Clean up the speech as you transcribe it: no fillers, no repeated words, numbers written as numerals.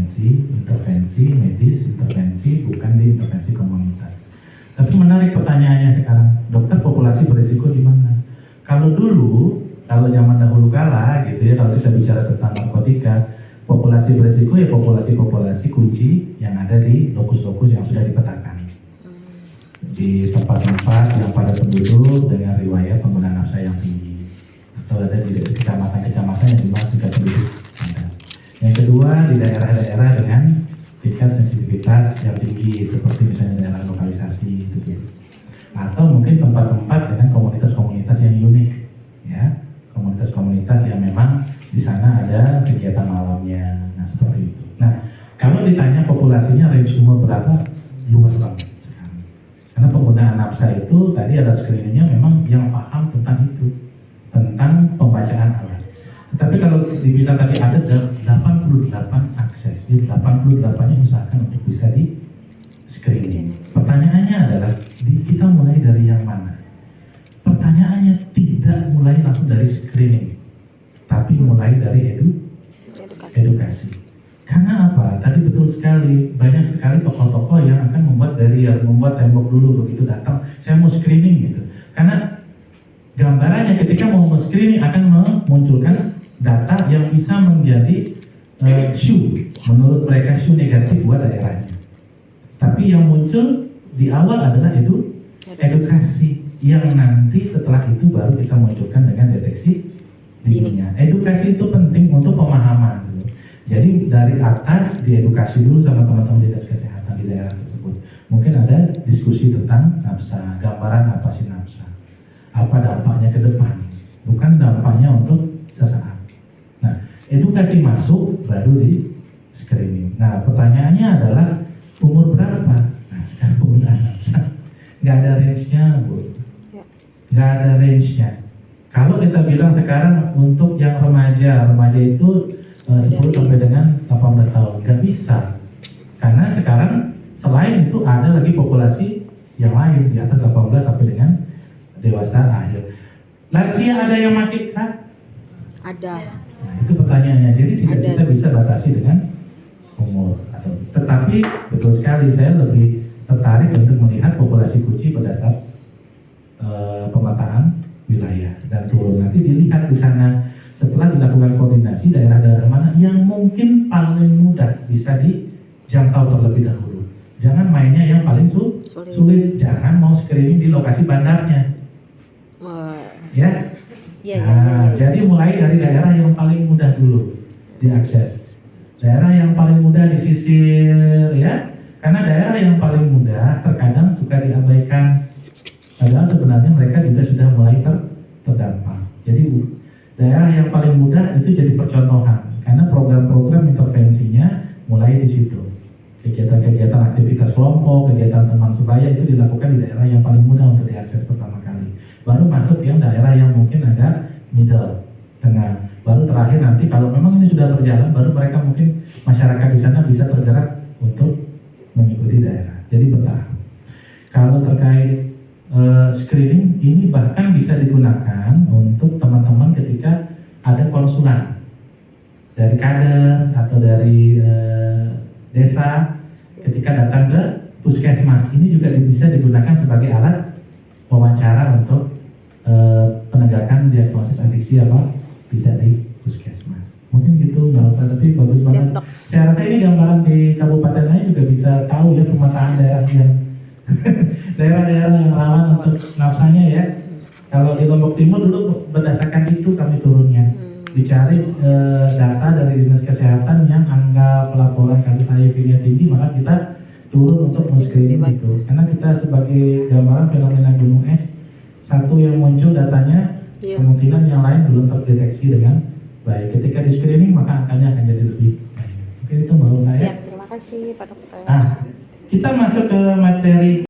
intervensi medis, intervensi bukan di intervensi komunitas. Tapi menarik pertanyaannya sekarang, dokter populasi berisiko di mana? Kalau dulu, kalau zaman dahulu kala gitu ya, kalau kita bicara tentang narkotika, populasi berisiko ya populasi kunci yang ada di lokus-lokus yang sudah dipetakan. Di tempat-tempat yang pada penduduk dengan riwayat penggunaan nafsa yang tinggi, atau ada di kecamatan-kecamatan yang dimana tingkat penduduk ada. Yang kedua, di daerah-daerah dengan tingkat sensitivitas yang tinggi, seperti misalnya daerah lokalisasi itu ya. Atau mungkin tempat-tempat dengan komunitas-komunitas yang unik, ya, komunitas-komunitas yang memang di sana ada kegiatan malamnya, nah seperti itu. Nah, kalau ditanya populasinya range umur berapa, luas banget sekarang. Karena penggunaan nafsa itu tadi ada screeningnya memang yang paham tentang itu, tentang pembacaan alat. Tetapi kalau dibilang tadi ada 88 akses, jadi 88-nya usahakan untuk bisa di screening. Pertanyaannya adalah, kita mulai dari yang mana? Pertanyaannya tidak mulai langsung dari screening, tapi mulai dari edukasi. Karena apa? Tadi betul sekali, banyak sekali tokoh-tokoh yang akan membuat barrier, membuat tembok dulu begitu datang, saya mau screening gitu. Karena gambarannya ketika mau screening akan memunculkan data yang bisa menjadi SHU, menurut mereka SHU negatif buat daerahnya. Tapi yang muncul di awal adalah edukasi, yang nanti setelah itu baru kita munculkan dengan deteksi dininya. Edukasi itu penting untuk pemahaman. Jadi dari atas diedukasi dulu sama teman-teman dinas kesehatan di daerah tersebut. Mungkin ada diskusi tentang nafsa, gambaran apa sih nafsa, apa dampaknya ke depan, bukan dampaknya untuk sesaat. Nah, edukasi masuk baru di screening. Nah, pertanyaannya adalah umur berapa? Nah, sekarang penggunaan nafsa nggak ada range-nya, Bu. Nggak ada range-nya. Kalau kita bilang sekarang untuk yang remaja itu 10 sampai dengan 18 tahun, nggak bisa. Karena sekarang selain itu ada lagi populasi yang lain di atas 18 sampai dengan dewasa akhir. Lansia ada yang makin kah? Ada. Nah, itu pertanyaannya. Jadi tidak kita bisa batasi dengan umur atau. Tetapi betul sekali, saya lebih tertarik untuk melihat populasi kunci berdasar pemetaan wilayah dan turun. Nanti dilihat di sana setelah dilakukan koordinasi daerah-daerah mana yang mungkin paling mudah bisa dijangkau terlebih dahulu. Jangan mainnya yang paling sulit. Jangan mau screening di lokasi bandarnya. Ya. Jadi mulai dari daerah yang paling mudah dulu diakses. Daerah yang paling mudah disisir, ya. Karena daerah yang paling mudah terkadang suka diabaikan. Padahal sebenarnya mereka juga sudah mulai terdampak. Jadi daerah yang paling mudah itu jadi percontohan. Karena program-program intervensinya mulai di situ. Kegiatan-kegiatan aktivitas kelompok, kegiatan teman sebaya itu dilakukan di daerah yang paling mudah untuk diakses pertama kali. Baru masuk yang daerah yang mungkin agak middle, tengah. Baru terakhir nanti kalau memang ini sudah berjalan, baru mereka mungkin masyarakat di sana bisa tergerak untuk mengikuti daerah. Jadi bertahap. Kalau terkait screening ini bahkan bisa digunakan untuk teman-teman ketika ada konsulan dari kader atau dari desa ketika datang ke puskesmas. Ini juga bisa digunakan sebagai alat wawancara untuk penegakan diagnosis adiksi apa tidak di puskesmas. Mungkin gitu Mbak Alfa, tapi bagus banget. Saya rasa ini gambaran di kabupaten lain juga bisa tahu ya pemetaan daerah yang daerah-daerah yang rawan untuk nafsanya ya. Kalau di Lombok Timur dulu berdasarkan itu kami turunnya. Dicari data dari dinas kesehatan yang angka pelaporan kasus HIV-nya tinggi, maka kita turun untuk men-screening itu. Karena kita sebagai gambaran fenomena gunung es, satu yang muncul datanya, kemungkinan yang lain belum terdeteksi dengan baik. Ketika di screening maka angkanya akan jadi lebih banyak. Oke, itu baru saya. Siap, terima kasih Pak Dokter. Nah, kita masuk ke materi